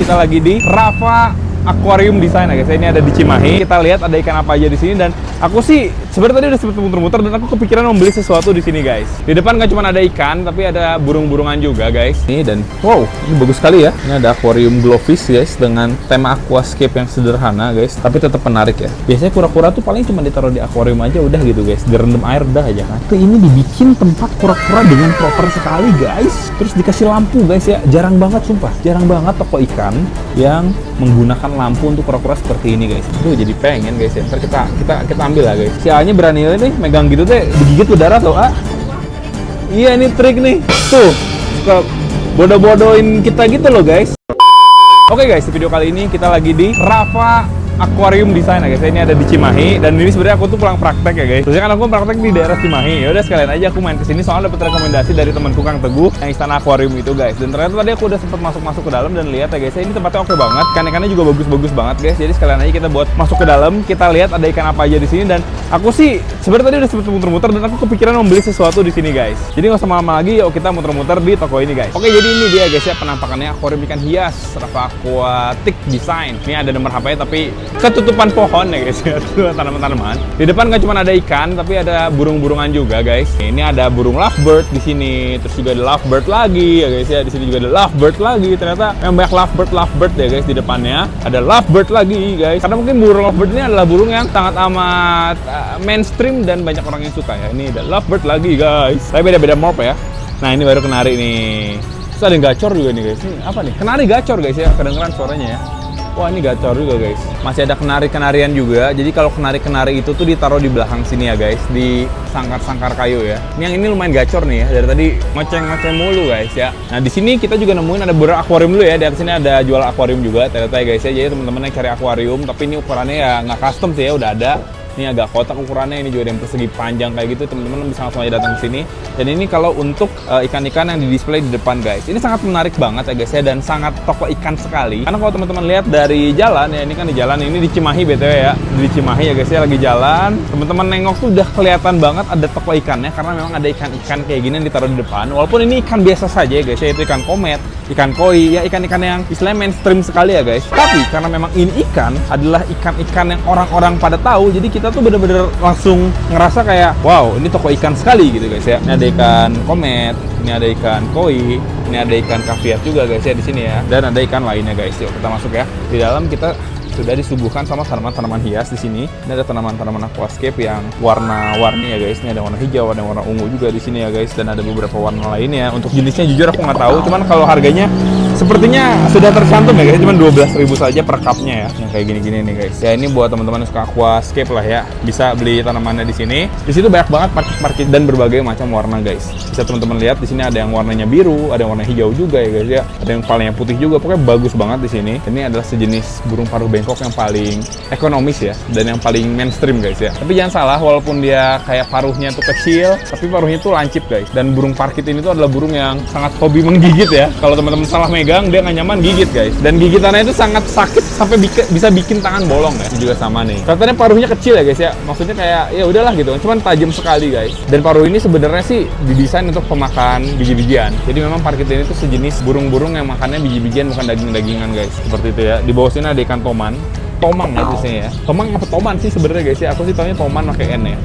kita lagi di Rafa Aquarium Design ya guys. Ini ada di Cimahi. Kita lihat ada ikan apa aja di sini, dan aku sih sebenarnya tadi udah sempet muter-muter dan aku kepikiran membeli sesuatu di sini guys. Di depan nggak cuma ada ikan, tapi ada burung-burungan juga guys. Ini dan wow, ini bagus sekali ya. Ini ada aquarium glowfish guys dengan tema aquascape yang sederhana guys, tapi tetap menarik ya. Biasanya kura-kura tuh paling cuma ditaruh di aquarium aja udah gitu guys, direndam air udah aja kan. Tapi ini dibikin tempat kura-kura dengan proper sekali guys. Terus dikasih lampu guys ya. Jarang banget sumpah, jarang banget toko ikan yang menggunakan lampu untuk kura-kura seperti ini guys. Aduh, jadi pengen guys ya. Ntar kita ambil lah guys. Si A-nya berani nih megang gitu teh, digigit udara tuh A. Iya, ini trik nih. Tuh, suka bodoh-bodohin kita gitu loh guys. Oke guys, di video kali ini kita lagi di Rafa Aquarium Design ya guys. Ini ada di Cimahi, dan ini sebenarnya aku tuh pulang praktek ya guys. Terusnya kan aku praktek di daerah Cimahi. Ya udah sekalian aja aku main kesini soalnya dapat rekomendasi dari temanku Kang Teguh yang Istana Aquarium itu guys. Dan ternyata tadi aku udah sempet masuk ke dalam dan lihat ya guys. Ini tempatnya oke banget. Ikan-ikannya juga bagus-bagus banget guys. Jadi sekalian aja kita buat masuk ke dalam, kita lihat ada ikan apa aja di sini. Dan aku sih sebenarnya tadi udah sempet muter-muter dan aku kepikiran membeli sesuatu di sini guys. Jadi nggak usah lama lagi, yuk kita muter-muter di toko ini guys. Oke, jadi ini dia guys ya penampakannya akuarium ikan hias Rafa Aquatic Design. Ini ada nomor HP tapi ketutupan pohon ya guys ya, tanaman-tanaman. Di depan nggak cuma ada ikan, tapi ada burung-burungan juga guys. Ini ada burung lovebird di sini, terus juga ada lovebird lagi ya guys ya. Di sini juga ada lovebird lagi. Ternyata yang banyak lovebird ya guys. Di depannya ada lovebird lagi guys. Karena mungkin burung lovebird ini adalah burung yang sangat amat mainstream dan banyak orang yang suka ya. Ini ada lovebird lagi guys. Tapi beda-beda morph ya. Nah, ini baru kenari nih. Terus ada yang gacor juga nih guys. Ini apa nih? Kenari gacor guys ya. Kedengeran suaranya ya. Wah, ini gacor juga guys. Masih ada kenari-kenarian juga. Jadi kalau kenari-kenari itu tuh ditaruh di belakang sini ya guys, di sangkar-sangkar kayu ya. Yang ini lumayan gacor nih ya. Dari tadi ngoceng-ngoceng mulu guys ya. Nah, di sini kita juga nemuin ada beberapa akuarium dulu ya. Di atas sini ada jual akuarium juga ternyata ya guys ya. Jadi teman-teman yang cari akuarium, tapi ini ukurannya ya nggak custom sih ya, udah ada. Ini agak kotak ukurannya, ini juga ada yang persegi panjang kayak gitu. Teman-teman bisa langsung aja datang ke sini. Dan ini kalau untuk ikan-ikan yang di display di depan guys. Ini sangat menarik banget ya guys ya, dan sangat toko ikan sekali. Karena kalau teman-teman lihat dari jalan ya, ini kan di jalan ini di Cimahi BTW ya. Di Cimahi ya guys ya, lagi jalan. Teman-teman nengok tuh udah kelihatan banget ada toko ikannya, karena memang ada ikan-ikan kayak gini yang ditaruh di depan. Walaupun ini ikan biasa saja ya guys ya, itu ikan komet, ikan koi, ya ikan-ikan yang istilahnya mainstream sekali ya guys. Tapi karena memang ini ikan adalah ikan-ikan yang orang-orang pada tahu, jadi kita tuh bener-bener langsung ngerasa kayak wow, ini toko ikan sekali gitu guys ya. Ini ada ikan komet, ini ada ikan koi, ini ada ikan kaviar juga guys ya di sini ya, dan ada ikan lainnya guys. Yuk kita masuk ya. Di dalam kita sudah disuguhkan sama tanaman-tanaman hias di sini. Ini ada tanaman-tanaman aquascape yang warna-warni ya guys. Ini ada warna hijau, ada warna ungu juga di sini ya guys, dan ada beberapa warna lainnya. Untuk jenisnya jujur aku nggak tahu, cuman kalau harganya sepertinya sudah tercantum ya guys, cuman 12.000 saja per cupnya ya, yang kayak gini-gini nih guys. Ya ini buat teman-teman yang suka aquascape lah ya, bisa beli tanamannya di sini. Di situ banyak banget parkit-parkit dan berbagai macam warna guys. Bisa teman-teman lihat di sini ada yang warnanya biru, ada yang warna hijau juga ya guys ya, ada yang palingnya putih juga. Pokoknya bagus banget di sini. Ini adalah sejenis burung paruh bengkok yang paling ekonomis ya, dan yang paling mainstream guys ya. Tapi jangan salah, walaupun dia kayak paruhnya tuh kecil, tapi paruhnya tuh lancip guys. Dan burung parkit ini tuh adalah burung yang sangat hobi menggigit ya. Kalau teman-teman salah megang, dia nggak nyaman gigit guys. Dan gigitannya itu sangat sakit sampai bisa bikin tangan bolong ya. Ini juga sama nih. Katanya paruhnya kecil ya guys ya. Maksudnya kayak ya udahlah gitu. Cuman tajam sekali guys. Dan paruh ini sebenarnya sih didesain untuk pemakan biji-bijian. Jadi memang parkit ini tuh sejenis burung-burung yang makannya biji-bijian, bukan daging-dagingan guys. Seperti itu ya. Di bawah sini ada ikan toman. Tomang ya tulisnya ya. Tomang apa toman sih sebenarnya guys ya. Aku sih taunya toman pakai N ya.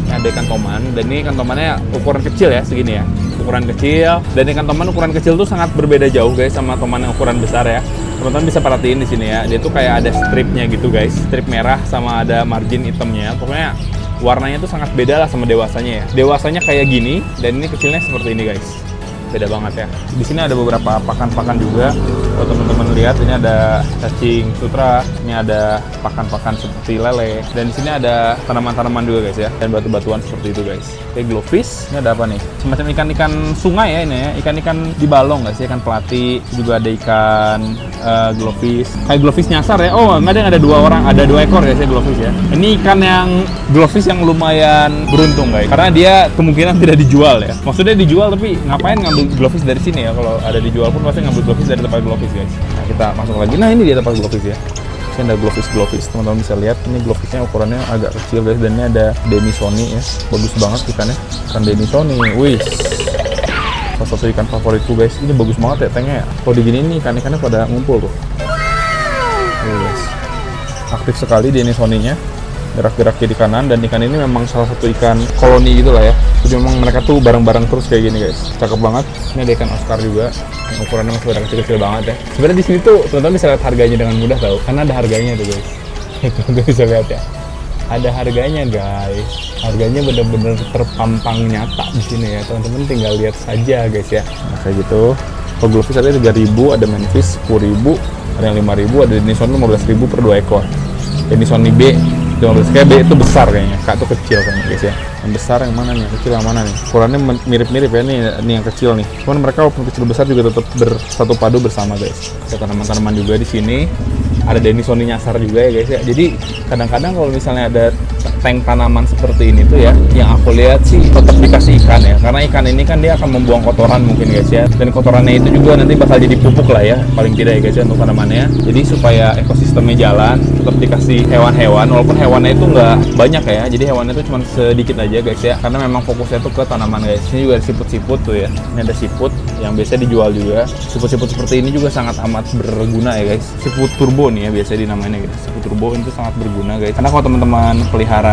Ini ada ikan toman, dan ini ikan tomannya ukuran kecil ya, segini ya. Ukuran kecil, dan ikan toman ukuran kecil tuh sangat berbeda jauh guys sama toman yang ukuran besar ya. Teman-teman bisa perhatiin di sini ya, dia tuh kayak ada stripnya gitu guys, strip merah sama ada margin hitamnya. Pokoknya warnanya tuh sangat beda lah sama dewasanya ya. Dewasanya kayak gini, dan ini kecilnya seperti ini guys. Beda banget ya. Di sini ada beberapa pakan-pakan juga. Kalau teman-teman lihat, ini ada cacing sutra, ini ada pakan-pakan seperti lele, dan di sini ada tanaman-tanaman juga guys ya, dan batu-batuan seperti itu guys. Oke, glowfish. Ini ada apa nih? Semacam ikan-ikan sungai ya ini ya, ikan-ikan di balong guys ya, ikan pelati. Juga ada ikan glowfish. Kayak glowfish nyasar ya. Oh, nggak ada, yang ada dua ekor guys ya glowfish ya. Ini ikan yang glowfish yang lumayan beruntung guys, karena dia kemungkinan tidak dijual ya. Maksudnya dijual, tapi ngapain ngambil glowfish dari sini ya? Kalau ada dijual pun pasti ngambil glowfish dari tempat glowfish guys. Nah, kita masuk lagi. Nah, ini dia tempat glowfish ya. Ini ada glowfish. Teman-teman bisa lihat, ini glowfishnya ukurannya agak kecil guys, dan ini ada Denisoni ya. Bagus banget ikannya. Ikan Denisoni. Wih. salah satu ikan favoritku guys. Ini bagus banget ya tanknya ya. Kalau digini nih ikan-ikannya pada ngumpul tuh. Guys, aktif sekali di anisoninya, gerak-gerak kiri kanan, dan ikan ini memang salah satu ikan koloni gitu lah ya. Jadi memang mereka tuh bareng-bareng terus kayak gini guys. Cakep banget. Ini ada ikan Oscar juga yang ukurannya masih pada kecil-kecil banget ya. Sebenarnya di sini tuh teman-teman bisa lihat harganya dengan mudah tau, karena ada harganya tuh guys. Teman-teman bisa lihat ya. Ada harganya guys. Harganya bener-bener terpampang nyata di sini ya. Teman-teman tinggal lihat saja guys ya. Nah, kayak gitu. Kalau Bluefish ada 3.000, ada Manfish 10.000, ada yang 5.000, ada Denison 15.000 per 2 ekor. Denison B 15, kayak B itu besar kayaknya, K itu kecil kayaknya guys ya. Yang besar yang mana nih, yang kecil yang mana nih? Ukurannya mirip-mirip ya, nih yang kecil nih. Cuman mereka walaupun kecil besar juga tetap bersatu padu bersama guys. Ada tanaman-tanaman juga di sini. Ada Denison nyasar juga ya guys ya. Jadi kadang-kadang kalau misalnya ada tank tanaman seperti ini tuh ya, yang aku lihat sih tetap dikasih ikan ya, karena ikan ini kan dia akan membuang kotoran mungkin guys ya, dan kotorannya itu juga nanti bakal jadi pupuk lah ya, paling tidak ya guys ya untuk tanamannya. Jadi supaya ekosistemnya jalan, tetap dikasih hewan-hewan, walaupun hewannya itu nggak banyak ya, jadi hewannya itu cuma sedikit aja guys ya, karena memang fokusnya tuh ke tanaman guys. Ini juga ada siput-siput tuh ya, ini ada siput yang biasa dijual juga. Siput-siput seperti ini juga sangat amat berguna ya guys. Siput turbo nih ya biasa dinamainya guys. Siput turbo itu sangat berguna guys, karena kalau teman-teman pelihara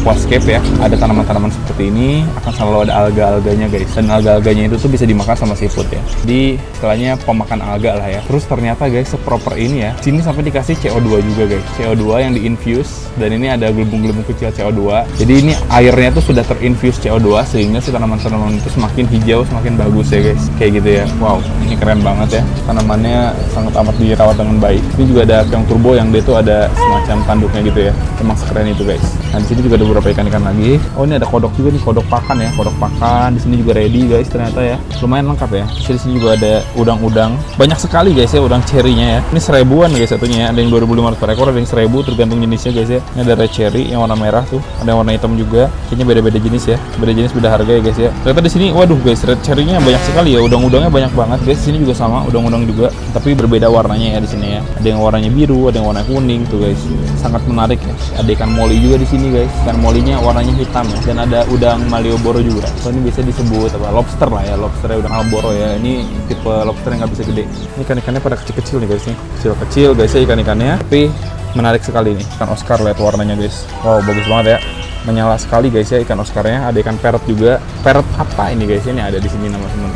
aquascape ya, ada tanaman-tanaman seperti ini akan selalu ada alga-alganya guys, dan alga-alganya itu tuh bisa dimakan sama siput ya. Di istilahnya pemakan alga lah ya. Terus ternyata guys seproper ini ya, sini sampai dikasih CO2 juga guys, CO2 yang diinfuse, dan ini ada gelembung-gelembung kecil CO2. Jadi ini airnya tuh sudah terinfuse CO2 sehingga si tanaman-tanaman itu semakin hijau, semakin bagus ya guys, kayak gitu ya. Wow, ini keren banget ya, tanamannya sangat amat dirawat dengan baik. Ini juga ada yang turbo yang dia tuh ada semacam tanduknya gitu ya, emang sekeren itu guys. Nah, di sini juga ada beberapa ikan-ikan lagi. Oh, ini ada kodok juga nih, kodok pakan ya, kodok pakan. Di sini juga ready guys ternyata ya. Lumayan lengkap ya. Terus di sini juga ada udang-udang. Banyak sekali guys ya udang cherry-nya ya. Ini 1000-an guys satunya ya. Ada yang 2.500 per ekor, ada yang 1.000 tergantung jenisnya guys ya. Ini ada red cherry yang warna merah tuh. Ada yang warna hitam juga. Kayaknya beda-beda jenis ya. Beda jenis beda harga ya guys ya. Ternyata di sini waduh guys, red cherry-nya banyak sekali ya. Udang-udangnya banyak banget guys. Di sini juga sama, udang-udang juga, tapi berbeda warnanya ya di sini ya. Ada yang warnanya biru, ada yang warna kuning tuh guys. Sangat menarik ya. Ada ikan moli juga di sini guys. Ikan molinya warnanya hitam ya, dan ada udang Malioboro juga. So ini bisa disebut apa? Lobster lah ya, lobsternya udang Malioboro ya. Ini tipe lobster yang nggak bisa gede. Ini ikan-ikannya pada kecil-kecil nih guys nih, kecil-kecil guys ya ikan-ikannya. Tapi menarik sekali nih ikan Oscar, lihat warnanya guys. Wow, bagus banget ya, menyala sekali guys ya ikan Oscarnya. Ada ikan parrot juga. Parrot apa ini guys? Ini ada di sini nama temen.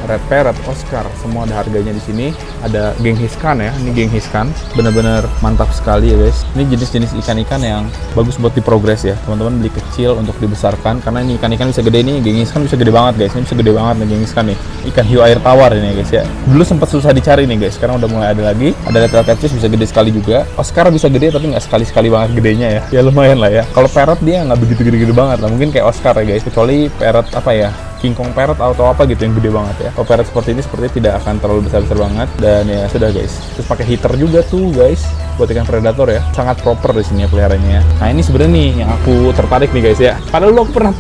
Red parrot, Oscar, semua ada harganya di sini. Ada Genghis-Khan ya, ini Genghis-Khan, benar-benar mantap sekali ya guys. Ini jenis-jenis ikan-ikan yang bagus buat diprogres ya. Teman-teman beli kecil untuk dibesarkan, karena ini ikan-ikan bisa gede nih. Genghis-Khan bisa gede banget guys, ini bisa gede banget nih Genghis-Khan nih. Ikan hiu air tawar ini ya guys ya. Dulu sempat susah dicari nih guys, sekarang udah mulai ada lagi. Ada little catfish bisa gede sekali juga. Oscar bisa gede tapi nggak sekali-sekali banget gedenya ya. Ya lumayan lah ya. Kalau parrot dia nggak begitu gede-gede banget lah. Mungkin kayak Oscar ya guys, kecuali parrot apa ya, King Kong parrot atau apa gitu yang gede banget ya. Kalau parrot seperti ini sepertinya tidak akan terlalu besar-besar banget, dan ya sudah guys. Terus pakai heater juga tuh guys buat ikan predator ya. Sangat proper di sini ya peliharanya ya. Nah, ini sebenarnya nih yang aku tertarik nih guys ya. Padahal dulu aku pernah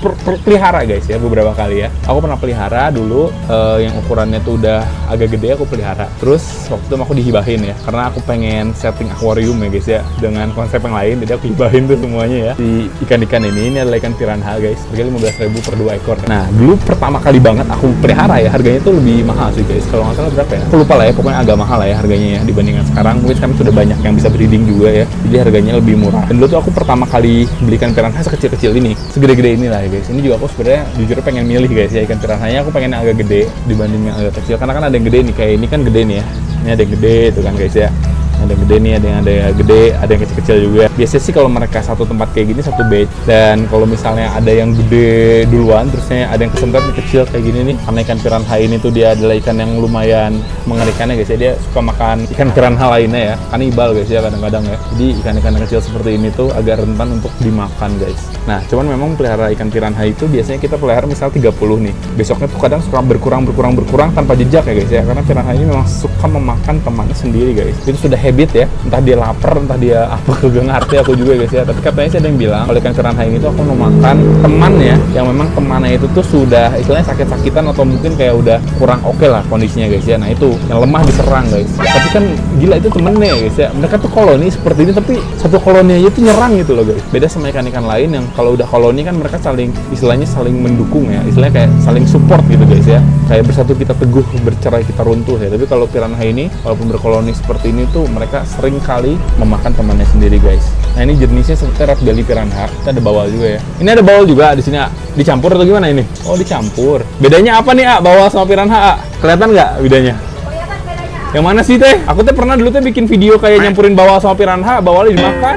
pelihara guys ya beberapa kali ya. Aku pernah pelihara dulu yang ukurannya tuh udah agak gede, aku pelihara. Terus waktu itu aku dihibahin ya, karena aku pengen setting akuarium ya guys ya dengan konsep yang lain. Jadi aku hibahin tuh semuanya ya. Si ikan-ikan ini adalah ikan piranha guys. Harganya 15.000 per 2 ekor. Nah, dulu pertama kali banget aku pelihara ya, harganya tuh lebih mahal sih guys. Kalau nggak salah berapa ya? Aku lupa lah ya, pokoknya agak mahal lah ya harganya ya dibandingkan sekarang. Mungkin sekarang sudah banyak yang bisa breeding juga ya, jadi harganya lebih murah. Dan dulu tuh aku pertama kali beli ikan piranha sekecil-kecil ini, segede-gede ini lah ya guys. Ini juga aku sebenarnya jujur pengen milih guys ya, ikan piranhanya aku pengen yang agak gede dibanding yang agak kecil, karena kan ada yang gede nih, kayak ini kan gede nih ya. Ini ada yang gede tuh kan guys ya. Ada yang gede nih, ada yang gede, ada yang kecil-kecil juga. Biasanya sih kalau mereka satu tempat kayak gini satu batch, dan kalau misalnya ada yang gede duluan, terusnya ada yang kesentat kecil kayak gini nih. Karena ikan piranha ini tuh dia adalah ikan yang lumayan mengerikan ya guys ya. Dia suka makan ikan piranha lainnya ya, kanibal guys ya kadang-kadang ya. Jadi ikan-ikan kecil seperti ini tuh agak rentan untuk dimakan guys. Nah, cuman memang pelihara ikan piranha itu biasanya kita pelihara misal 30 nih. Besoknya tuh kadang suka berkurang tanpa jejak ya guys ya. Karena piranha ini memang suka memakan temannya sendiri guys. Itu sudah habit ya, entah dia lapar, entah dia apa, gak ngerti aku juga guys ya. Tapi katanya sih ada yang bilang kalau ikan piranha ini tuh aku mau makan temannya yang memang temannya itu tuh sudah istilahnya sakit-sakitan atau mungkin kayak udah kurang oke lah kondisinya guys ya. Nah itu yang lemah diserang guys. Tapi kan gila itu temennya guys ya. Mereka tuh koloni seperti ini tapi satu koloni aja tuh nyerang gitu loh guys. Beda sama ikan-ikan lain yang kalau udah koloni kan mereka saling istilahnya saling mendukung ya. Istilahnya kayak saling support gitu guys ya. Kayak bersatu kita teguh, bercerai kita runtuh ya. Tapi kalau piranha ini walaupun berkoloni seperti ini tuh mereka sering kali memakan temannya sendiri guys. Nah ini jenisnya seperti red belly piranha. Kita ada bawal juga ya. Ini ada bawal juga di sini. Dicampur atau gimana ini? Oh dicampur. Bedanya apa nih bawal sama piranha? Kelihatan nggak bedanya? Kelihatan bedanya. Yang mana sih teh? Aku teh pernah dulu teh bikin video kayak nyampurin bawal sama piranha, bawalnya dimakan.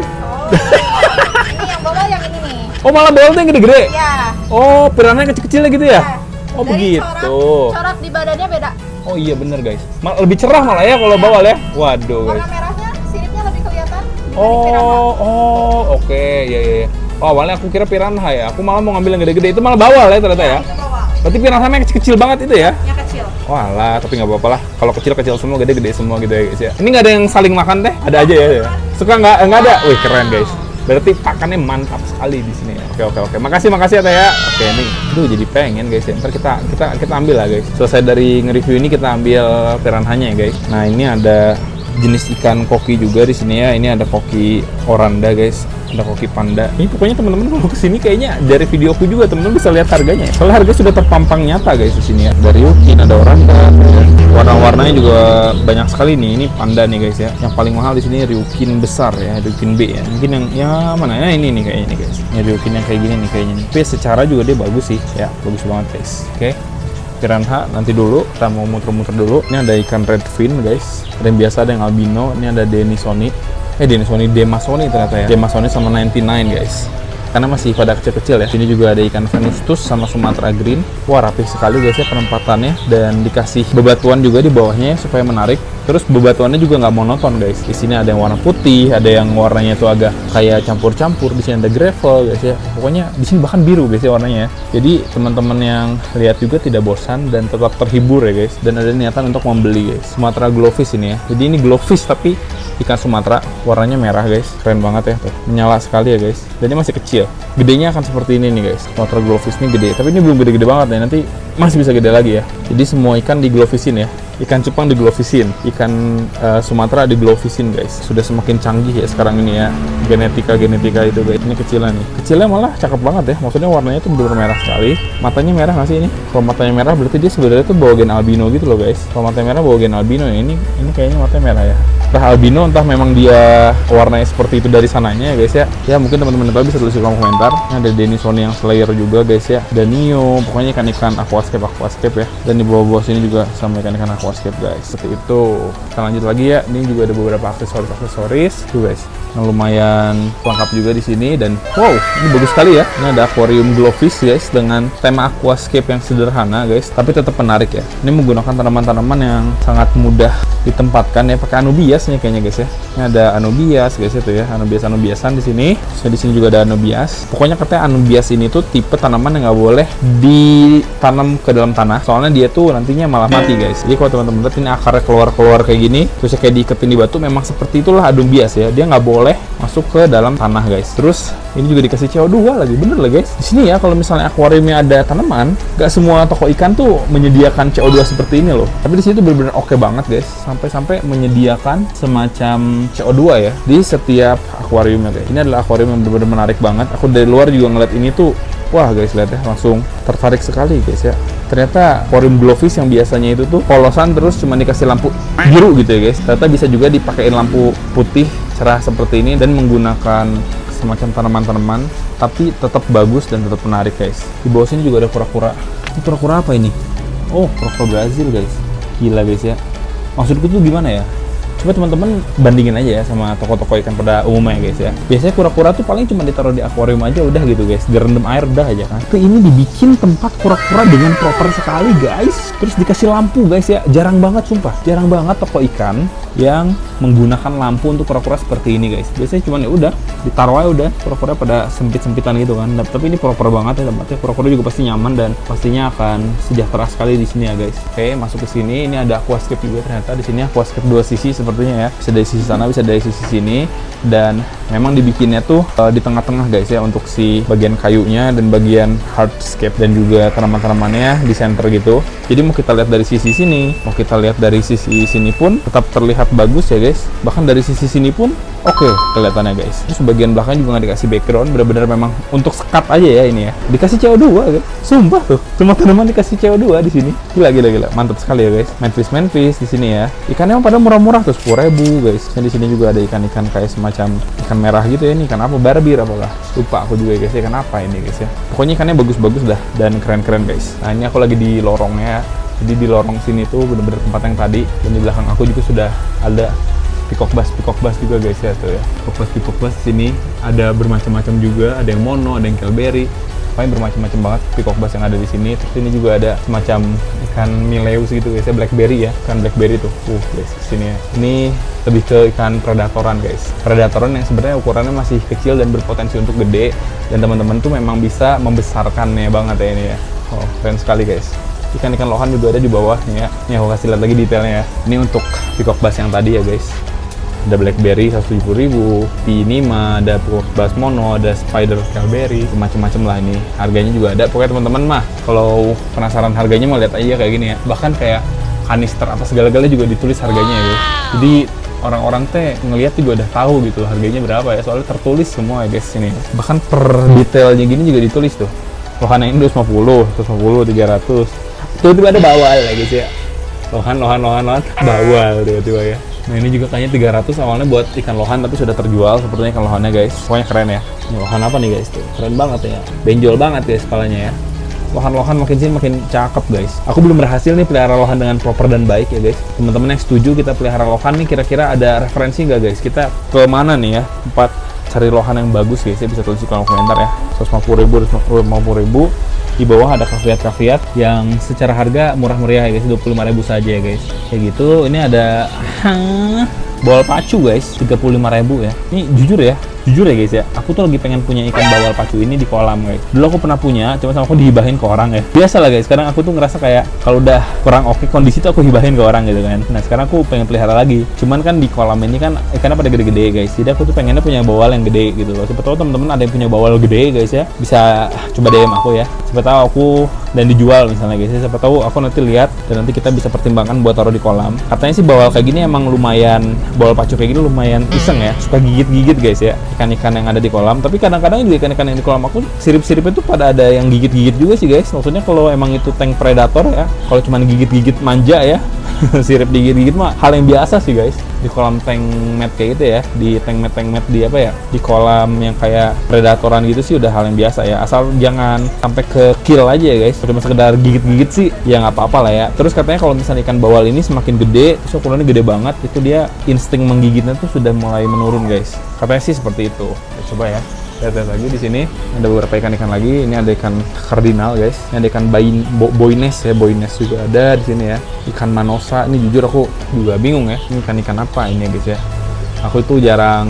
Ini yang bawal yang ini nih. Oh malah bawal tuh yang gede-gede? Iya. Oh piranha yang kecil-kecil gitu ya? Oh Dari begitu. Corak di badannya beda. Oh iya bener guys. Lebih cerah malah ya kalau bawal ya. Waduh guys. Warna merahnya, siripnya lebih kelihatan dibanding piranha. Oke, ya. Oh, awalnya aku kira piranha ya. Aku malah mau ngambil yang gede-gede. Itu malah bawal ya ternyata ya. Itu bawal. Berarti piranha yang kecil-kecil banget itu ya? Yang kecil. Walah, tapi nggak apa-apa lah. Kalau kecil-kecil semua, gede-gede semua gitu ya guys ya. Ini nggak ada yang saling makan teh? Ada aja ya? Suka nggak? Nggak ada? Wih keren guys. Berarti pakannya mantap sekali di sini ya. Oke. Makasih ya teh ya. Oke nih, aduh jadi pengen guys ya. Ntar kita ambil lah guys. Selesai dari nge-review ini kita ambil piranhanya ya guys. Nah ini ada jenis ikan koki juga di sini ya. Ini ada koki oranda guys. Ada koki panda. Ini pokoknya teman-teman kalau kesini kayaknya dari videoku juga teman-teman bisa lihat harganya. Soalnya harga sudah terpampang nyata guys di sini ya. Dari Ryukin ada oranda. Warna-warnanya juga banyak sekali nih. Ini panda nih guys ya. Yang paling mahal di sini Ryukin besar ya, Ryukin B ya. Mungkin yang mana ya ini nih kayaknya nih guys. Ini Ryukin yang kayak gini nih kayaknya nih. Tapi secara juga dia bagus sih ya, bagus banget guys. Oke. Piranha nanti dulu, kita mau muter-muter dulu. Ini ada ikan redfin guys. Ada yang biasa, ada yang albino. Ini ada Demasoni ternyata ya. Demasoni sama 99 guys. Karena masih pada kecil-kecil ya. Sini juga ada ikan venustus sama Sumatra green. Wah rapih sekali guys ya penempatannya. Dan dikasih bebatuan juga di bawahnya ya, supaya menarik. Terus bebatuannya juga nggak monoton guys. Di sini ada yang warna putih, ada yang warnanya itu agak kayak campur-campur. Di sini ada gravel guys ya. Pokoknya di sini bahkan biru guys ya warnanya. Jadi teman-teman yang lihat juga tidak bosan dan tetap terhibur ya guys. Dan ada niatan untuk membeli guys. Sumatera glowfish ini ya. Jadi ini glowfish tapi ikan Sumatera, warnanya merah guys. Keren banget ya tuh. Menyala sekali ya guys. Dan ini masih kecil. Gedenya akan seperti ini nih guys. Sumatera glowfish ini gede. Tapi ini belum gede-gede banget ya. Nanti masih bisa gede lagi ya. Jadi semua ikan di glowfishin ya. Ikan cupang di glowfishin, ikan Sumatera di glowfishin guys. Sudah semakin canggih ya sekarang ini ya. Genetika itu guys. Ini kecilnya nih. Kecilnya malah cakep banget ya. Maksudnya warnanya tuh bener-bener merah sekali. Matanya merah nggak sih ini? Kalau matanya merah berarti dia sebenarnya tuh bawa gen albino gitu loh guys. Kalau matanya merah bawa gen albino ya. Ini kayaknya matanya merah ya. Entah albino, entah memang dia warnanya seperti itu dari sananya ya guys ya. Ya mungkin teman-teman tahu bisa tulis di kolom komentar. Ini ada Denisoni yang slayer juga guys ya. Dan Neo, pokoknya ikan-ikan aquascape ya. Dan di bawah-bawah sini juga sama ikan-ikan aquascape guys. Seperti itu. Kita lanjut lagi ya. Ini juga ada beberapa aksesoris tuh guys. Yang lumayan lengkap juga di sini dan wow, ini bagus sekali ya. Ini ada aquarium glowfish guys dengan tema aquascape yang sederhana guys, tapi tetap menarik ya. Ini menggunakan tanaman-tanaman yang sangat mudah ditempatkan ya, pakai anubias nih kayaknya guys ya. Ini ada anubias guys itu ya, anubiasan di sini. So, di sini juga ada anubias. Pokoknya katanya anubias ini tuh tipe tanaman yang nggak boleh ditanam ke dalam tanah, soalnya dia tuh nantinya malah mati guys. Jadi kalau teman-teman lihat ini akarnya keluar kayak gini, terus kayak diiketin di batu, memang seperti itulah anubias ya. Dia nggak boleh masuk ke dalam tanah guys. Terus ini juga dikasih CO2 lagi, bener lah guys. Di sini ya kalau misalnya akuariumnya ada tanaman, nggak semua toko ikan tuh menyediakan CO2 seperti ini loh. Tapi di sini tuh bener-bener oke banget guys. Sampai menyediakan semacam CO2 ya di setiap akuariumnya guys. Ini adalah akuarium yang bener-bener menarik banget. Aku dari luar juga ngeliat ini tuh, wah guys lihat ya, langsung tertarik sekali guys ya. Ternyata aquarium glowfish yang biasanya itu tuh polosan terus cuma dikasih lampu biru gitu ya guys. Ternyata bisa juga dipakein lampu putih cerah seperti ini dan menggunakan semacam tanaman-tanaman tapi tetap bagus dan tetap menarik guys. Di bawah sini juga ada kura-kura. Ini kura-kura apa ini? Oh, kura-kura Brazil guys. Gila guys ya. Maksudku tuh gimana ya? Coba teman-teman bandingin aja ya sama toko-toko ikan pada umumnya guys ya. Biasanya kura-kura tuh paling cuma ditaruh di akuarium aja udah gitu guys, direndam air udah aja kan. Tapi ini dibikin tempat kura-kura dengan proper sekali guys. Terus dikasih lampu guys ya. Jarang banget sumpah. Jarang banget toko ikan yang menggunakan lampu untuk kura-kura seperti ini guys. Biasanya cuman ya udah ditaruh aja udah, kura-kura pada sempit-sempitan gitu kan. Tapi ini proper banget ya tempatnya, kura-kura juga pasti nyaman dan pastinya akan sejahtera sekali di sini ya guys. Oke, masuk ke sini, ini ada aquascape juga ternyata. Di sini aquascape dua sisi sepertinya ya, bisa dari sisi sana bisa dari sisi sini, dan memang dibikinnya tuh di tengah-tengah guys ya, untuk si bagian kayunya dan bagian hardscape dan juga tanaman-tanamannya di center gitu. Jadi mau kita lihat dari sisi sini, mau kita lihat dari sisi sini pun tetap terlihat bagus ya guys. Bahkan dari sisi sini pun oke kelihatannya guys. Terus bagian belakang juga nggak dikasih background, benar-benar memang untuk sekat aja ya ini ya. Dikasih CO2 guys, sumpah tuh, semua tanaman dikasih CO2 di sini. Gila, mantap sekali ya guys. Manfish di sini ya. Ikannya pada murah-murah tuh, 10.000 guys. Dan di sini juga ada ikan-ikan kayak semacam ikan merah gitu ya. Ini ikan apa? Barbir apalah? Lupa aku juga guys. Ikan apa ini guys ya? Pokoknya ikannya bagus-bagus dah dan keren-keren guys. Nah ini aku lagi di lorongnya. Jadi di lorong sini tuh bener-bener tempat yang tadi, dan di belakang aku juga sudah ada peacock bass juga guys ya tuh ya. Peacock bass di sini ada bermacam-macam juga, ada yang mono, ada yang kelberry. Pokoknya bermacam-macam banget peacock bass yang ada di sini. Terus ini juga ada semacam ikan mileus gitu guys ya, blackberry ya, ikan blackberry tuh. Guys kesini ya. Ini lebih ke ikan predatoran guys. Predatoran yang sebenarnya ukurannya masih kecil dan berpotensi untuk gede, dan teman-teman tuh memang bisa membesarkannya banget ya ini ya. Oh keren sekali guys. Ikan-ikan lohan juga ada di bawah nih ya. Ini aku kasih lihat lagi detailnya ya. Ini untuk peacock bass yang tadi ya guys. Ada blackberry 170.000, P5, ada peacock bass mono, ada spider kelberry, macam-macam lah ini. Harganya juga ada. Pokoknya teman-teman mah kalau penasaran harganya mau lihat aja kayak gini ya. Bahkan kayak kanister apa segala-galanya juga ditulis harganya ya guys. Jadi orang-orang teh ngelihat juga udah tahu gitu harganya berapa ya, soalnya tertulis semua ya guys ini. Bahkan per detailnya gini juga ditulis tuh. Lohan yang ini 250, 300. Tiba-tiba ada bawal ya guys ya. Lohan bawal tiba-tiba ya. Nah ini juga kayaknya 300 awalnya buat ikan lohan, tapi sudah terjual sepertinya ikan lohannya guys. Pokoknya keren ya. Ini lohan apa nih guys tuh? Keren banget ya. Benjol banget guys kepalanya ya. Lohan makin sini makin cakep guys. Aku belum berhasil nih pelihara lohan dengan proper dan baik ya guys. Teman-teman yang setuju kita pelihara lohan nih, kira-kira ada referensi nggak guys? Kita ke mana nih ya tempat cari lohan yang bagus guys ya? Bisa tulis di kolom komentar ya. 150.000. Di bawah ada kafiat yang secara harga murah meriah ya guys, 25.000 saja ya guys. Kayak gitu. Ini ada bawal pacu guys, 35.000 ya. Ini jujur ya guys ya, aku tuh lagi pengen punya ikan bawal pacu ini di kolam guys. Dulu aku pernah punya, cuma sama aku dihibahin ke orang ya. Biasa lah guys, sekarang aku tuh ngerasa kayak kalau udah kurang oke kondisi tuh aku hibahin ke orang gitu kan. Nah sekarang aku pengen pelihara lagi. Cuman kan di kolam ini kan ikannya pada gede-gede guys. Jadi aku tuh pengennya punya bawal yang gede gitu loh. Siapa tahu teman-teman ada yang punya bawal gede guys ya, bisa coba DM aku ya. Siapa tahu aku dan dijual misalnya guys ya. Siapa tahu aku nanti lihat dan nanti kita bisa pertimbangkan buat taruh di kolam. Katanya sih bawal kayak gini emang lumayan, bawal pacu kayak gini lumayan iseng ya, suka gigit-gigit guys ya ikan-ikan yang ada di kolam. Tapi kadang-kadang juga ikan-ikan yang di kolam aku sirip-siripnya tuh pada ada yang gigit-gigit juga sih guys. Maksudnya kalau emang itu tank predator ya, kalau cuma gigit-gigit manja ya sirip digigit-gigit mah hal yang biasa sih guys. Di kolam tank mat kayak gitu ya, di tank mat di apa ya, di kolam yang kayak predatoran gitu sih udah hal yang biasa ya. Asal jangan sampai ke kill aja ya guys. Cuma sekedar gigit-gigit sih ya nggak apa-apa lah ya. Terus katanya kalau misalnya ikan bawal ini semakin gede, terus ukurannya gede banget, itu dia insting menggigitnya tuh sudah mulai menurun guys. Katanya sih seperti itu. Kita coba ya. Lihat lagi di sini ada beberapa ikan-ikan lagi. Ini ada ikan kardinal guys. Ini ada ikan boines ya, boines juga ada di sini ya. Ikan manosa. Ini jujur aku juga bingung ya. Ini ikan-ikan apa ini ya guys ya. Aku itu jarang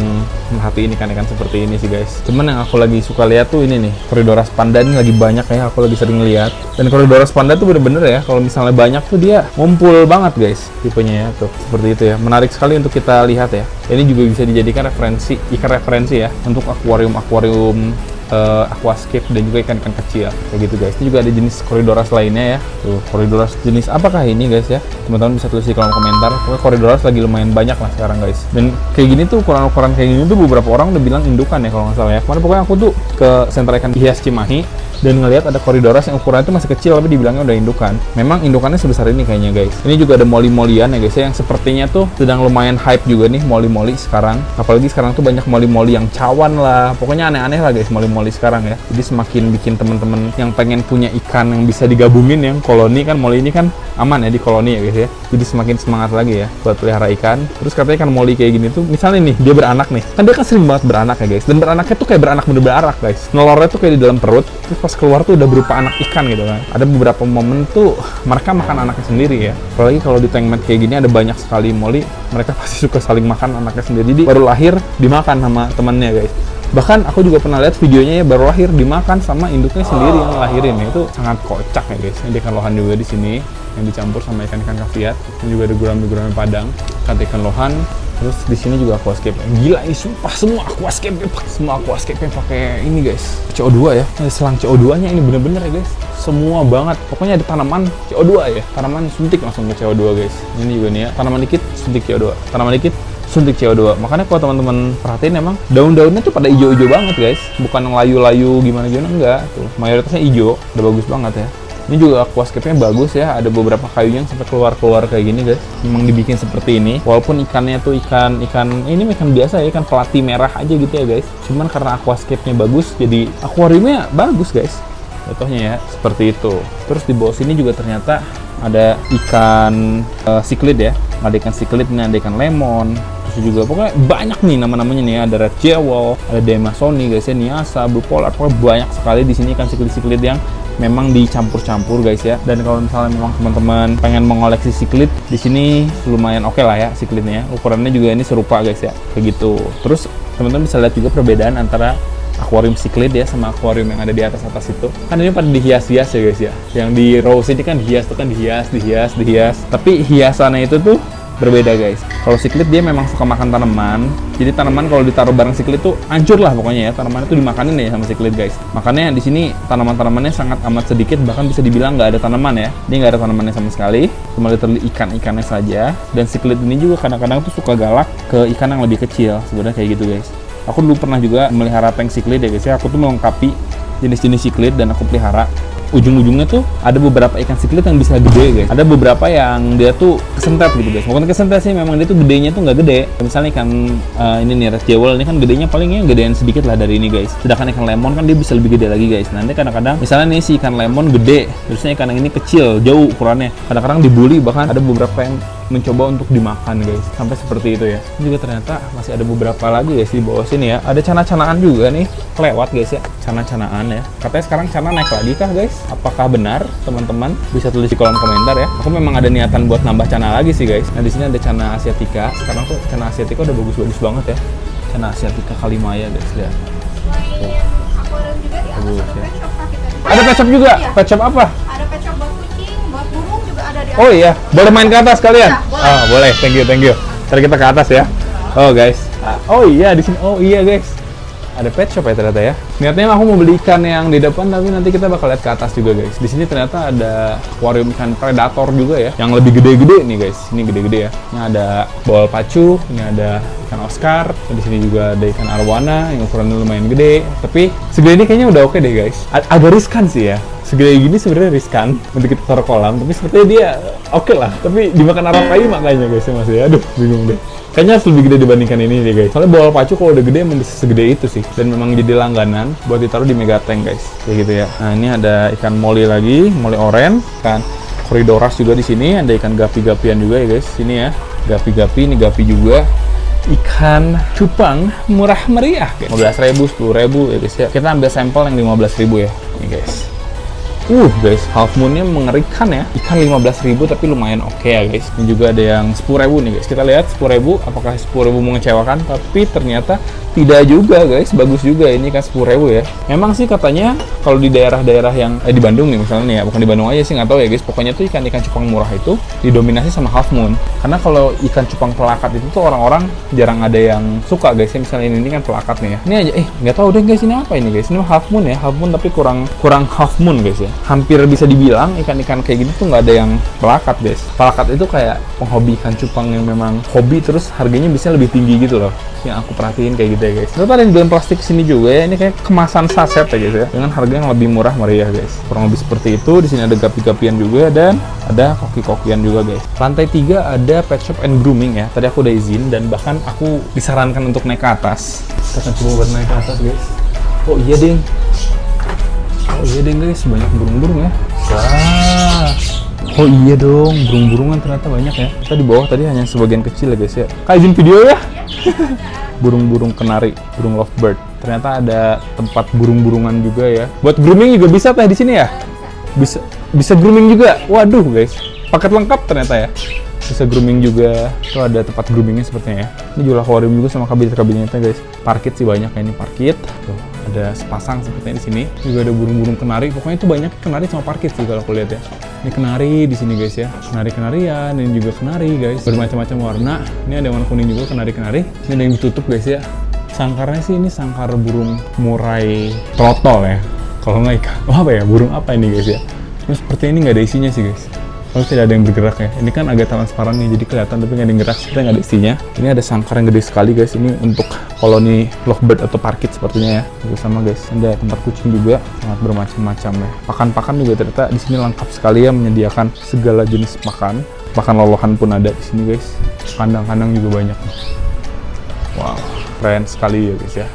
merhatiin ikan-ikan seperti ini sih guys. Cuman yang aku lagi suka lihat tuh ini nih, Corydoras panda ini lagi banyak ya. Aku lagi sering lihat. Dan Corydoras panda tuh bener-bener ya, kalau misalnya banyak tuh dia ngumpul banget guys tipenya ya tuh. Seperti itu ya. Menarik sekali untuk kita lihat ya. Ini juga bisa dijadikan referensi, ikan referensi ya untuk akuarium aquascape dan juga ikan-ikan kecil kayak gitu guys. Ini juga ada jenis Corydoras lainnya ya. Tuh, Corydoras jenis apakah ini guys ya? Teman-teman bisa tulis di kolom komentar. Pokoknya Corydoras lagi lumayan banyak lah sekarang guys. Dan kayak gini tuh ukuran-ukuran kayak gini tuh beberapa orang udah bilang indukan ya kalau nggak salah ya. Kemarin pokoknya aku tuh ke sentra ikan hias Cimahi dan ngelihat ada Corydoras yang ukurannya itu masih kecil tapi dibilangnya udah indukan. Memang indukannya sebesar ini kayaknya guys. Ini juga ada molly-mollyan ya guys ya, yang sepertinya tuh sedang lumayan hype juga nih molly-molly sekarang. Apalagi sekarang tuh banyak molly-molly yang cawan lah. Pokoknya aneh-aneh lah guys molly-molly mall sekarang ya. Jadi semakin bikin teman-teman yang pengen punya ikan yang bisa digabungin yang koloni kan, mall ini kan aman ya di koloni ya guys ya. Jadi semakin semangat lagi ya buat pelihara ikan. Terus katanya kan mall kayak gini tuh, misalnya nih dia beranak nih, kan dia kan sering banget beranak ya guys. Dan beranaknya tuh kayak beranak bener-bener arak guys. Nelornya tuh kayak di dalam perut, terus pas keluar tuh udah berupa anak ikan gitu kan. Ada beberapa momen tuh mereka makan anaknya sendiri ya. Apalagi kalau di tank med kayak gini ada banyak sekali moli, mereka pasti suka saling makan anaknya sendiri. Jadi baru lahir dimakan sama temannya guys. Bahkan aku juga pernah lihat videonya ya, baru lahir dimakan sama induknya sendiri yang lahirin ya. Itu sangat kocak ya guys. Ini ikan lohan juga di sini yang dicampur sama ikan-ikan kaviat. Ini juga ada gurame-gurame padang, ikan lohan. Terus di sini juga aquascape. Gila ini sumpah semua aquascape pakai ini guys. CO2 ya. Selang CO2-nya ini bener-bener ya guys. Semua banget. Pokoknya ada tanaman CO2 ya. Tanaman suntik langsung ke CO2 guys. Ini juga nih ya. Tanaman dikit suntik CO2. Tanaman dikit suntik CO2. Makanya kalau teman-teman perhatiin emang daun-daunnya tuh pada hijau-hijau banget guys. Bukan yang layu-layu gimana-gimana enggak. Tuh, mayoritasnya hijau. Udah bagus banget ya. Ini juga aquascape-nya bagus ya, ada beberapa kayunya yang sampai keluar-keluar kayak gini guys. Memang dibikin seperti ini, walaupun ikannya tuh ikan biasa ya, ikan pelati merah aja gitu ya guys. Cuman karena aquascape-nya bagus, jadi akuariumnya bagus guys. Contohnya ya, seperti itu. Terus di bawah sini juga ternyata ada ikan cichlids ya. Ada ikan cichlids, ini ada ikan lemon. Terus juga pokoknya banyak nih nama-namanya nih, ada red jewel, ada demasoni guys ya, niasa, blue polar, pokoknya banyak sekali di sini ikan cichlids yang memang dicampur-campur guys ya. Dan kalau misalnya memang teman-teman pengen mengoleksi cichlid, di sini lumayan oke lah ya cichlidnya. Ukurannya juga ini serupa guys ya, kayak gitu. Terus teman-teman bisa lihat juga perbedaan antara akuarium cichlid ya sama akuarium yang ada di atas itu. Kan ini pada dihias-hias ya guys ya. Yang di Rose ini kan dihias, dihias. Tapi hiasannya itu tuh berbeda guys. Kalau cichlid dia memang suka makan tanaman. Jadi tanaman kalau ditaruh bareng cichlid tuh hancur lah pokoknya ya. Tanaman itu dimakanin ya sama cichlid guys. Makanya di sini tanaman-tanamannya sangat amat sedikit, bahkan bisa dibilang nggak ada tanaman ya. Dia nggak ada tanamannya sama sekali. Cuma literally ikan-ikannya saja. Dan cichlid ini juga kadang-kadang tuh suka galak ke ikan yang lebih kecil. Sebenarnya kayak gitu guys. Aku dulu pernah juga melihara tank cichlid ya guys ya. Aku tuh melengkapi jenis-jenis cichlid dan aku pelihara. Ujung-ujungnya tuh ada beberapa ikan cichlid yang bisa gede guys. Ada beberapa yang dia tuh kesentet gitu guys. Bukan kesentet sih, memang dia tuh gedenya tuh nggak gede. Misalnya ikan ini nih red jewel ini kan gedenya palingnya gedean sedikit lah dari ini guys. Sedangkan ikan lemon kan dia bisa lebih gede lagi guys. Nanti kadang-kadang misalnya nih si ikan lemon gede, terusnya ikan yang ini kecil, jauh ukurannya. Kadang-kadang dibully, bahkan ada beberapa yang mencoba untuk dimakan guys, sampai seperti itu ya. Ini juga ternyata masih ada beberapa lagi guys di bawah sini ya. Ada cana-canaan juga nih lewat guys ya, cana-canaan ya. Katanya sekarang cana naik lagi kah guys? Apakah benar teman-teman? Bisa tulis di kolom komentar ya. Aku memang ada niatan buat nambah cana lagi sih guys. Nah di sini ada cana asiatica. Sekarang tuh cana asiatica udah bagus-bagus banget ya. Cana asiatica kalimaya guys, lihat. Selain akuarium juga di atas Bagus, ada ya. pet shop Kak, kita juga. Ada pet shop juga? Iya. Pet shop apa? Ada pet shop buat kucing, buat burung juga ada di atas. Oh iya, boleh main ke atas kalian? Ya, boleh. Oh, boleh. Thank you. Ntar kita ke atas ya. Oh guys. Oh iya di sini. Oh iya guys. Ada pet shop ya ternyata ya. Niatnya aku mau beli ikan yang di depan, tapi nanti kita bakal lihat ke atas juga guys. Di sini ternyata ada akuarium ikan predator juga ya, yang lebih gede-gede nih guys. Ini gede-gede ya. Ini ada bawal pacu, ini ada ikan Oscar. Di sini juga ada ikan arwana yang ukurannya lumayan gede. Tapi segede ini kayaknya udah oke deh guys. Agak riskan sih ya. Segede gini sebenarnya riskan untuk kita taruh kolam, tapi sepertinya dia oke lah. Tapi dimakan arapaima makanya guys ya masih. Aduh, bingung deh. Kayaknya harus lebih gede dibandingkan ini deh guys. Soalnya bawal pacu kalau udah gede emang bisa segede itu sih. Dan memang jadi langganan buat ditaruh di mega tank guys. Kayak gitu ya. Nah ini ada ikan moli lagi, moli oren. Ikan koridoras juga di sini. Ada ikan gapi-gapian juga ya guys. Sini ya, gapi-gapi. Ini gapi juga. Ikan cupang murah meriah guys. 15.000, 10.000 ya guys ya. Kita ambil sampel yang 15.000 ya. Ini guys. Guys, half moonnya mengerikan ya. Ikan 15.000 tapi lumayan oke ya guys. Ini juga ada yang 10.000 nih guys. Kita lihat 10.000, apakah 10.000 mengecewakan? Tapi ternyata tidak juga guys, bagus juga ini kan 10.000 ya. Memang sih katanya kalau di daerah-daerah yang di Bandung nih misalnya nih ya, bukan di Bandung aja sih, nggak tahu ya guys. Pokoknya tuh ikan-ikan cupang murah itu didominasi sama half moon. Karena kalau ikan cupang pelakat itu tuh orang-orang jarang ada yang suka guys. Ya, misalnya ini kan pelakat nih ya. Ini aja nggak tahu deh guys, ini apa ini guys? Ini half moon ya, half moon tapi kurang half moon guys ya. Hampir bisa dibilang ikan-ikan kayak gini tuh nggak ada yang pelakat guys. Pelakat itu kayak penghobi ikan cupang yang memang hobi, terus harganya bisa lebih tinggi gitu loh. Yang aku perhatiin kayak gitu ya guys. Terus ada yang dalam plastik sini juga ya. Ini kayak kemasan saset ya guys ya, dengan harga yang lebih murah meriah guys. Kurang lebih seperti itu. Di sini ada gapi-gapian juga dan ada koki-kokian juga guys. Lantai 3 ada pet shop and grooming ya. Tadi aku udah izin dan bahkan aku disarankan untuk naik ke atas. Kita akan coba buat naik ke atas guys. Oh iya ding. Oh iya ding guys, banyak burung-burung ya. Wah. Oh iya dong, burung-burungan ternyata banyak ya. Kita di bawah tadi hanya sebagian kecil ya guys ya. Kak izin video ya. Burung-burung kenari, burung lovebird. Ternyata ada tempat burung-burungan juga ya. Buat grooming juga bisa teh di sini ya? Bisa grooming juga. Waduh guys, paket lengkap ternyata ya. Bisa grooming juga. Tuh ada tempat groomingnya sepertinya ya. Ini juga akuarium juga sama kabinet-kabinetnya guys. Parkit sih banyak ya, ini parkit. Tuh ada sepasang sepertinya di sini. Juga ada burung-burung kenari. Pokoknya itu banyak kenari sama parkit sih kalau aku lihat ya. Ini kenari di sini guys ya. Kenari-kenarian, ini juga kenari guys. Bermacam-macam warna. Ini ada yang warna kuning juga kenari-kenari. Ini ada yang ditutup guys ya. Sangkarnya sih ini sangkar burung murai trotol ya. Kalau nggak ikan. Oh apa ya? Burung apa ini guys ya? Ini sepertinya ini nggak ada isinya sih guys. Kalau tidak ada yang bergerak ya. Ini kan agak transparan nih, jadi kelihatan tapi nggak ada yang gerak. Sepertinya nggak ada isinya. Ini ada sangkar yang gede sekali guys. Ini untuk koloni lovebird atau parkit sepertinya ya. Juga sama guys. Ada tempat kucing juga, sangat bermacam-macam ya. Pakan-pakan juga ternyata di sini lengkap sekali ya, menyediakan segala jenis pakan. Bahkan lolohan pun ada di sini guys. Kandang-kandang juga banyak. Wow, keren sekali ya guys ya.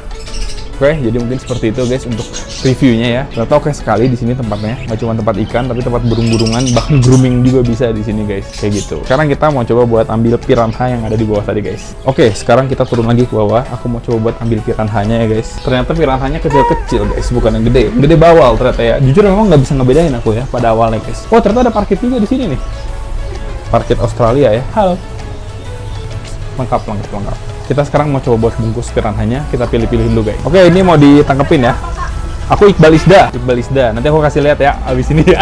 Oke, jadi mungkin seperti itu guys untuk reviewnya ya. Ternyata oke sekali di sini tempatnya. Nggak cuma tempat ikan, tapi tempat burung-burungan, bahkan grooming juga bisa di sini guys. Kayak gitu. Sekarang kita mau coba buat ambil piranha yang ada di bawah tadi guys. Oke, sekarang kita turun lagi ke bawah. Aku mau coba buat ambil piranhanya ya guys. Ternyata piranhanya kecil-kecil guys, bukan yang gede. Gede bawal ternyata ya. Jujur memang nggak bisa ngebedain aku ya pada awalnya guys. Oh, ternyata ada parkit juga di sini nih. Parkit Australia ya. Halo. Lengkap. Kita sekarang mau coba buat bungkus piranhanya, kita pilih-pilih dulu guys. Oke, ini mau ditangkepin ya. Aku Iqbal Isda. Nanti aku kasih lihat ya abis ini ya.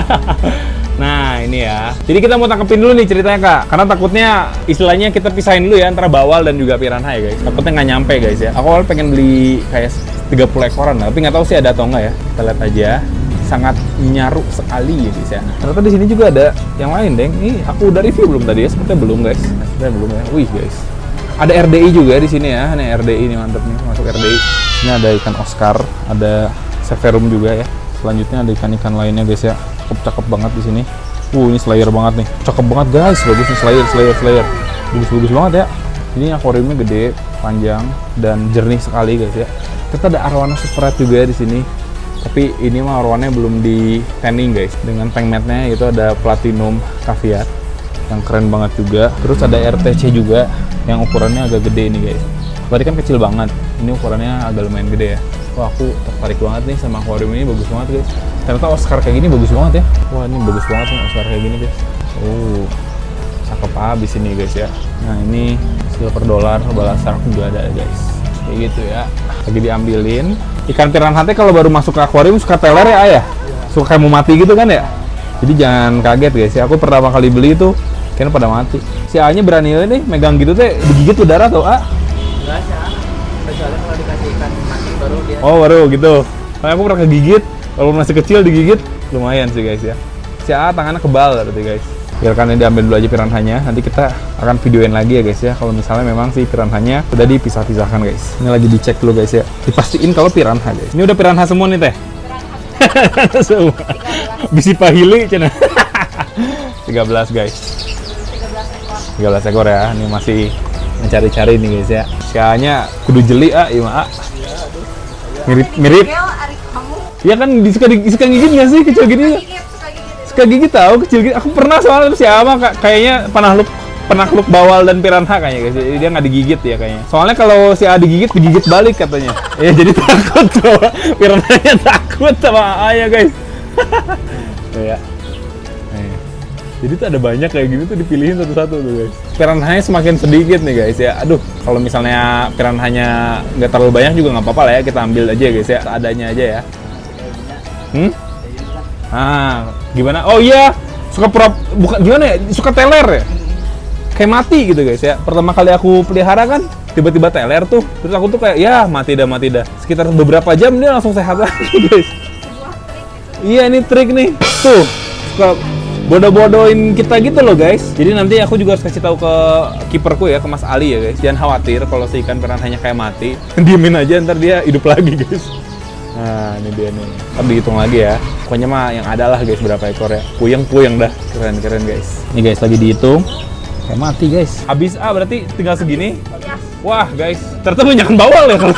Nah, ini ya. Jadi kita mau tangkepin dulu nih ceritanya Kak. Karena takutnya istilahnya kita pisahin dulu ya antara bawal dan juga piranha ya guys. Takutnya nggak nyampe guys ya. Aku awalnya pengen beli kayak 30 ekoran lah, tapi nggak tahu sih ada atau nggak ya. Kita lihat aja. Sangat nyaru sekali ya guys ya. Ternyata di sini juga ada yang lain, Deng. Ini aku udah review belum tadi ya? Sepertinya belum guys. Sepertinya belum ya. Wih guys. Ada RDI juga di sini ya. Ini RDI nih, mantep nih, masuk RDI. Ini ada ikan Oscar, ada Severum juga ya. Selanjutnya ada ikan-ikan lainnya guys ya. Cakep banget di sini. Ini slayer banget nih. Cakep banget guys. Bagus nih slayer. Bagus banget ya. Ini akuariumnya gede, panjang dan jernih sekali guys ya. Kita ada arwana super red juga di sini. Tapi ini mah arwananya belum di tanning guys. Dengan tank mat-nya itu ada platinum caviar yang keren banget juga. Terus ada RTC juga yang ukurannya agak gede nih guys. Tadi kan kecil banget, ini ukurannya agak lumayan gede ya. Wah, aku tertarik banget nih sama akuarium ini, bagus banget guys. Ternyata Oscar kayak gini bagus banget ya. Wah, ini bagus banget nih Oscar kayak gini guys. Oh, cakep abis ini guys ya. Nah, ini silver dollar, bala shark juga ada guys. Kayak gitu ya. Lagi diambilin. Ikan piranha kalau baru masuk ke akuarium suka teler ya ayah? Suka kayak mau mati gitu kan ya? Jadi jangan kaget guys ya. Aku pertama kali beli itu kayaknya pada mati. Si A-nya berani nih megang gitu teh, digigit udara tuh A. Enggak sih, kecuali kalau dikasih ikan mati baru dia. Oh baru gitu. Soalnya aku pernah kegigit, kalau masih kecil digigit lumayan sih guys ya. Si A tangannya kebal berarti guys. Biarkan ini diambil dulu aja piranhanya, nanti kita akan videoin lagi ya guys ya. Kalau misalnya memang si piranhanya sudah dipisah-pisahkan guys. Ini lagi dicek dulu guys ya. Dipastiin kalau piranha guys. Ini udah piranha semua nih teh. Semua. Bisi pahili cina. 13 guys. 13 ekor ya. Ini masih mencari-cari nih guys ya. Sianya kudu jeli iya mirip. Iya kan suka gigit nggak sih kecil gini? Suka gigit tahu kecil gini. Aku pernah soalnya siapa kayaknya penakluk bawal dan piranha kayaknya guys. Jadi dia nggak digigit ya kayaknya. Soalnya kalau si A digigit balik katanya. Ya jadi takut tuh. Piranhanya takut sama A ya guys. Ya. Jadi tuh ada banyak kayak gini tuh dipilihin satu-satu tuh guys. Piranhanya semakin sedikit nih guys ya. Aduh, kalau misalnya piranhanya nggak terlalu banyak juga nggak apa-apa lah ya. Kita ambil aja guys ya, adanya aja ya. Gimana? Oh iya, suka bukan gimana ya? Suka teler ya? Kayak mati gitu guys ya. Pertama kali aku pelihara kan, tiba-tiba teler tuh. Terus aku tuh kayak, ya mati dah. Sekitar beberapa jam dia langsung sehat lagi guys. Iya, ini trik nih. Tuh, suka bodoh-bodohin kita gitu loh guys. Jadi nanti aku juga harus kasih tahu ke kiperku ya, ke Mas Ali ya guys. Jangan khawatir kalau si ikan piranhanya kayak mati. Diemin aja, ntar dia hidup lagi guys. Nah, ini dia nih. Ntar dihitung lagi ya. Pokoknya mah yang ada lah guys berapa ekor ya. Puyeng dah. Keren guys. Ini guys lagi dihitung. Kayak mati guys. Habis A berarti tinggal segini. Wah guys, ternyata banyakan bawal ya kalau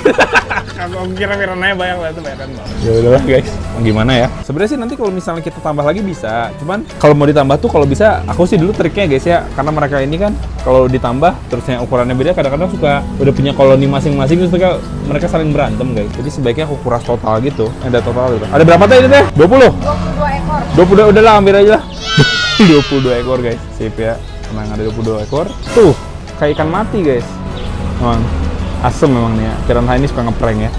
aku kira piranhanya banyak lah, itu banyakan bawal. Ya udahlah guys, gimana ya? Sebenarnya sih nanti kalau misalnya kita tambah lagi bisa, cuman kalau mau ditambah tuh kalau bisa, aku sih dulu triknya guys ya, karena mereka ini kan kalau ditambah terusnya ukurannya beda, kadang-kadang suka udah punya koloni masing-masing terus mereka saling berantem guys. Jadi sebaiknya aku kuras total gitu, ada total gitu. Ada berapa teh ini teh? 20? 22 ekor. 20 udah lah, ambil aja lah. 22 ekor guys, sip ya. Tenang, ada 22 ekor. Tuh, kayak ikan mati guys. Memang asem memang nih ya. Piranha ini suka ngeprank ya.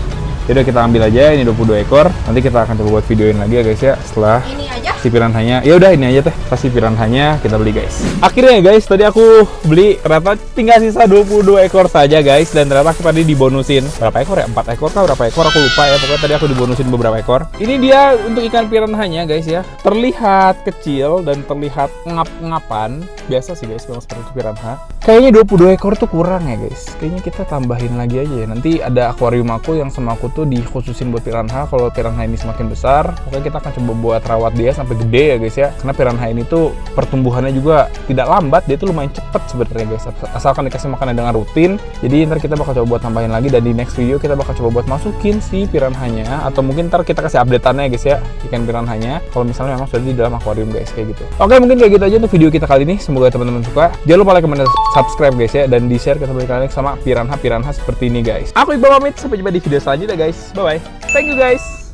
Yaudah kita ambil aja ini 22 ekor. Nanti kita akan coba buat videoin lagi ya guys ya setelah Ini aja. si piranhanya. Ya udah ini aja teh. Pasti piranhanya kita beli guys. Akhirnya guys, tadi aku beli ternyata tinggal sisa 22 ekor saja guys, dan ternyata aku tadi dibonusin berapa ekor ya? 4 ekor kah berapa ekor aku lupa ya. Pokoknya tadi aku dibonusin beberapa ekor. Ini dia untuk ikan piranhanya guys ya. Terlihat kecil dan terlihat ngap-ngapan. Biasa sih guys memang seperti itu piranha. Kayaknya 22 ekor tuh kurang ya guys. Kayaknya kita tambahin lagi aja ya. Nanti ada akuarium aku yang sama aku tuh dikhususin buat piranha. Kalau piranha ini semakin besar, pokoknya kita akan coba buat rawat dia sampai gede ya guys ya. Karena piranha ini tuh pertumbuhannya juga tidak lambat, dia tuh lumayan cepet sebenarnya guys. Asalkan dikasih makanan dengan rutin. Jadi ntar kita bakal coba buat tambahin lagi, dan di next video kita bakal coba buat masukin si piranhanya, atau mungkin ntar kita kasih update-annya guys ya, ikan piranhanya. Kalau misalnya memang sudah di dalam akuarium guys, kayak gitu. Oke, mungkin kayak gitu aja untuk video kita kali ini. Semoga teman-teman suka. Jangan lupa like, comment, dan subscribe guys ya, dan di share ke teman-teman sama piranha seperti ini guys. Aku Iqbal pamit, sampai jumpa di video selanjutnya guys. Bye bye. Thank you guys.